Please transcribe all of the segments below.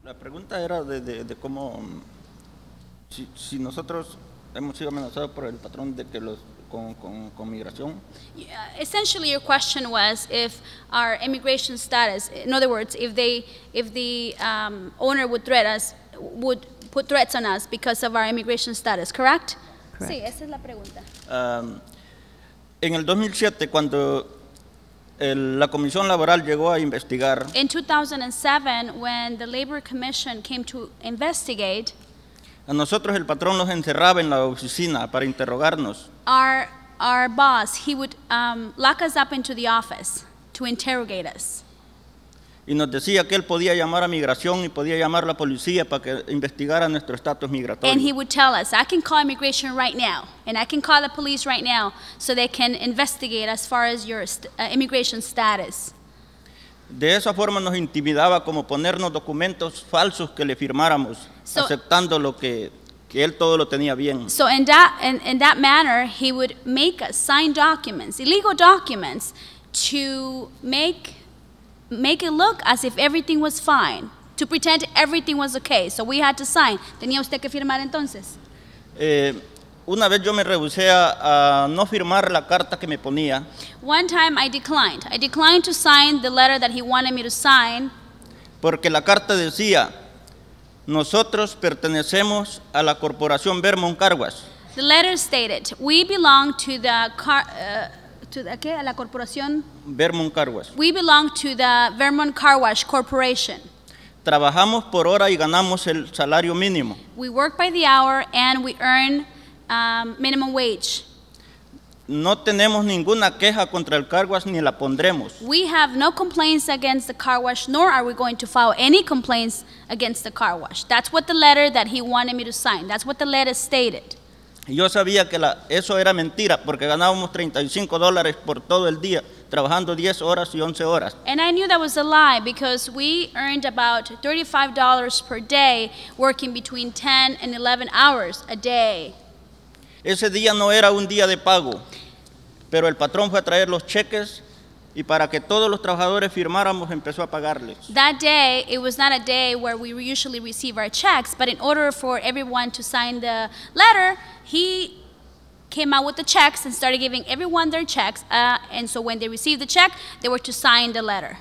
La pregunta era de cómo, si nosotros hemos sido amenazados por el patrón de que con migración. Essentially, your question was if our immigration status, in other words, if the owner would put threats on us because of our immigration status, correct? Correct. Sí, esa es la pregunta. En el 2007, cuando la Comisión Laboral llegó a investigar, In 2007, when the Labor Commission came to investigate, a nosotros el patrón nos encerraba en la oficina para interrogarnos. our boss, he would lock us up into the office to interrogate us. Y nos decía que él podía llamar a migración y podía llamar a la policía para que investigara nuestro estatus migratorio. And he would tell us, I can call immigration right now, and I can call the police right now, so they can investigate as far as your immigration status. De esa forma nos intimidaba, como ponernos documentos falsos que le firmáramos, aceptando lo que él todo lo tenía bien. So in that manner, he would make us sign documents, illegal documents, to make it look as if everything was fine, to pretend everything was okay. So we had to sign. ¿Tenía usted que firmar entonces? Una vez yo me rehusé a no firmar la carta que me ponía. One time I declined. I declined to sign the letter that he wanted me to sign. Porque la carta decía, nosotros pertenecemos a la corporación Vermont Car Wash. The letter stated, we belong to the ¿qué? A la corporación. Vermont Car Wash. We belong to the Vermont Car Wash Corporation. Trabajamos por hora y ganamos el salario mínimo. We work by the hour and we earn minimum wage. No tenemos ninguna queja contra el car wash ni la pondremos. We have no complaints against the car wash, nor are we going to file any complaints against the car wash. That's what the letter that he wanted me to sign. That's what the letter stated. Y yo sabía que eso era mentira, porque ganábamos $35 por todo el día, trabajando 10 horas y 11 horas. And I knew that was a lie, because we earned about $35 per day, working between 10 and 11 hours a day. Ese día no era un día de pago, pero el patrón fue a traer los cheques y para que todos los trabajadores firmáramos empezó a pagarles. That day, it was not a day where we usually receive our checks, but in order for everyone to sign the letter, he came out with the checks and started giving everyone their checks, and so when they received the check, they were to sign the letter.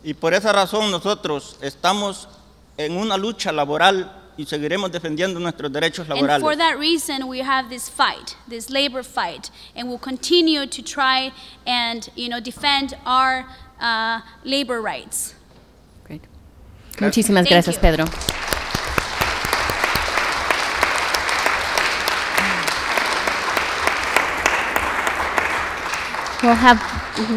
Y por esa razón nosotros estamos en una lucha laboral y seguiremos defendiendo nuestros derechos laborales. And for that reason, we have this fight, this labor fight, and we'll continue to try and defend our labor rights. Great. Muchísimas gracias, Pedro.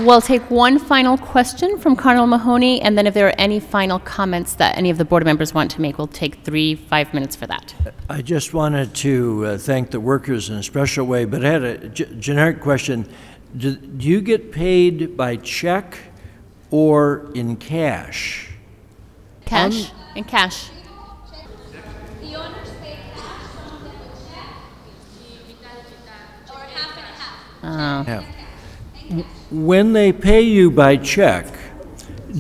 We'll take one final question from Colonel Mahoney, and then if there are any final comments that any of the board members want to make, we'll take 5 minutes for that. I just wanted to thank the workers in a special way, but I had a generic question. Do you get paid by check or in cash? Cash? In cash. The owners pay cash, some of them with check, or half and half. Yeah. When they pay you by check,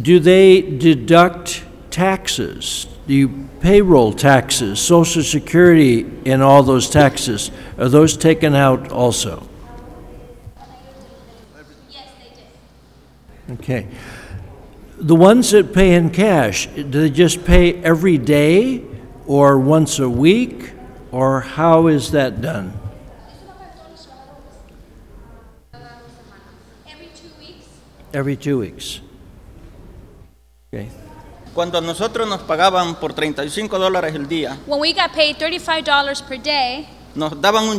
do they deduct taxes? Do you payroll taxes, Social Security, and all those taxes? Are those taken out also? Yes, they did. Okay. The ones that pay in cash, do they just pay every day or once a week, or how is that done? Every 2 weeks. Okay. Cuando a nosotros nos pagaban por $35 el día, When we got paid $35 per day, nos daban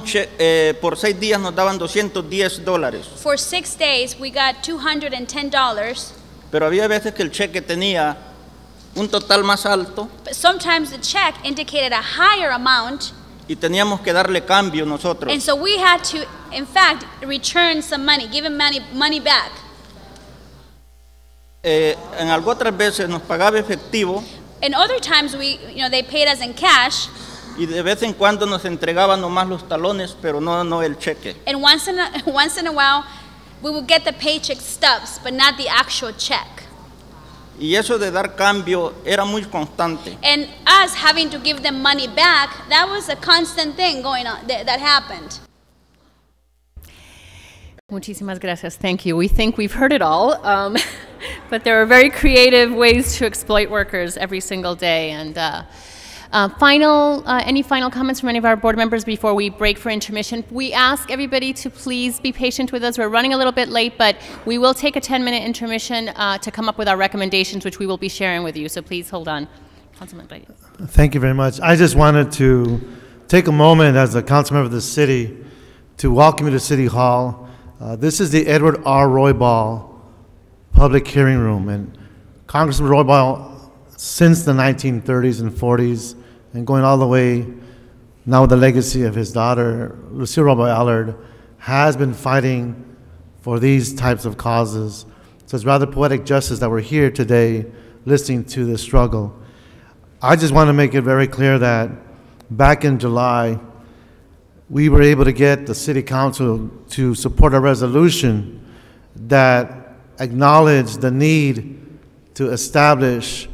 por 6 días nos daban $210. for 6 days we got $210. Pero había veces que el cheque tenía un total más alto But sometimes the check indicated a higher amount, y teníamos que darle cambio nosotros. and so we had to, in fact, return some money, give him money back. En algo otras veces nos pagaba efectivo And other times they paid us in cash, y de vez en cuando nos entregaban nomás los talones, pero no el cheque. and once in a while we would get the paycheck stubs, but not the actual check. Y eso de dar cambio era muy constante. And us having to give them money back, that was a constant thing going on, that happened. Muchísimas gracias. Thank you. We think we've heard it all, but there are very creative ways to exploit workers every single day. And any final comments from any of our board members before we break for intermission? We ask everybody to please be patient with us. We're running a little bit late, but we will take a 10-minute intermission to come up with our recommendations, which we will be sharing with you. So please hold on. Councilman Brady. Thank you very much. I just wanted to take a moment as a council member of the city to welcome you to City Hall. This is the Edward R. Roybal Public Hearing Room, and Congressman Roybal, since the 1930s and 40s, and going all the way now with the legacy of his daughter, Lucille Roybal Allard, has been fighting for these types of causes. So it's rather poetic justice that we're here today listening to this struggle. I just want to make it very clear that back in July, we were able to get the City Council to support a resolution that acknowledged the need to establish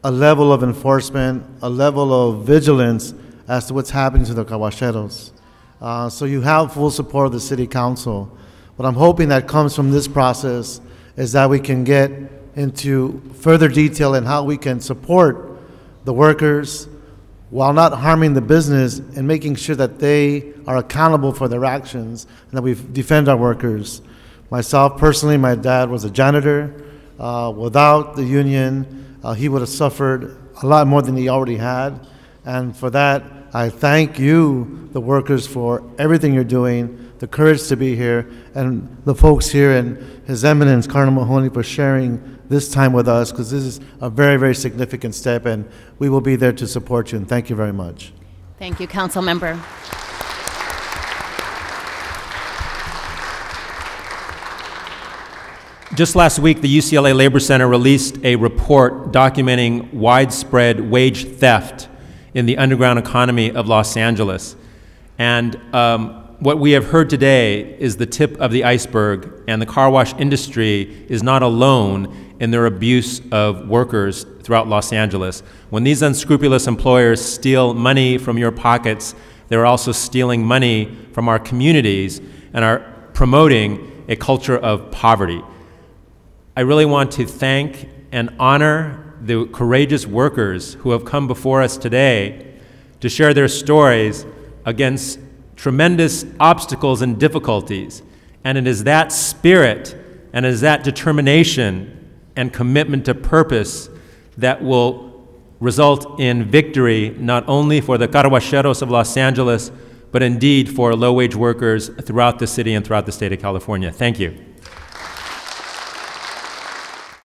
a level of enforcement, a level of vigilance as to what's happening to the caguacheros. So you have full support of the City Council. What I'm hoping that comes from this process is that we can get into further detail in how we can support the workers while not harming the business and making sure that they are accountable for their actions and that we defend our workers. Myself personally, my dad was a janitor. Without the union, he would have suffered a lot more than he already had. And for that, I thank you, the workers, for everything you're doing, the courage to be here, and the folks here and His Eminence, Cardinal Mahoney, for sharing this time with us, because this is a very, very significant step, and we will be there to support you, and thank you very much. Thank you, Council Member. Just last week, the UCLA Labor Center released a report documenting widespread wage theft in the underground economy of Los Angeles. And what we have heard today is the tip of the iceberg, and the car wash industry is not alone in their abuse of workers throughout Los Angeles. When these unscrupulous employers steal money from your pockets, they're also stealing money from our communities and are promoting a culture of poverty. I really want to thank and honor the courageous workers who have come before us today to share their stories against tremendous obstacles and difficulties. And it is that spirit and it is that determination and commitment to purpose that will result in victory not only for the carwacheros of Los Angeles, but indeed for low-wage workers throughout the city and throughout the state of California. Thank you.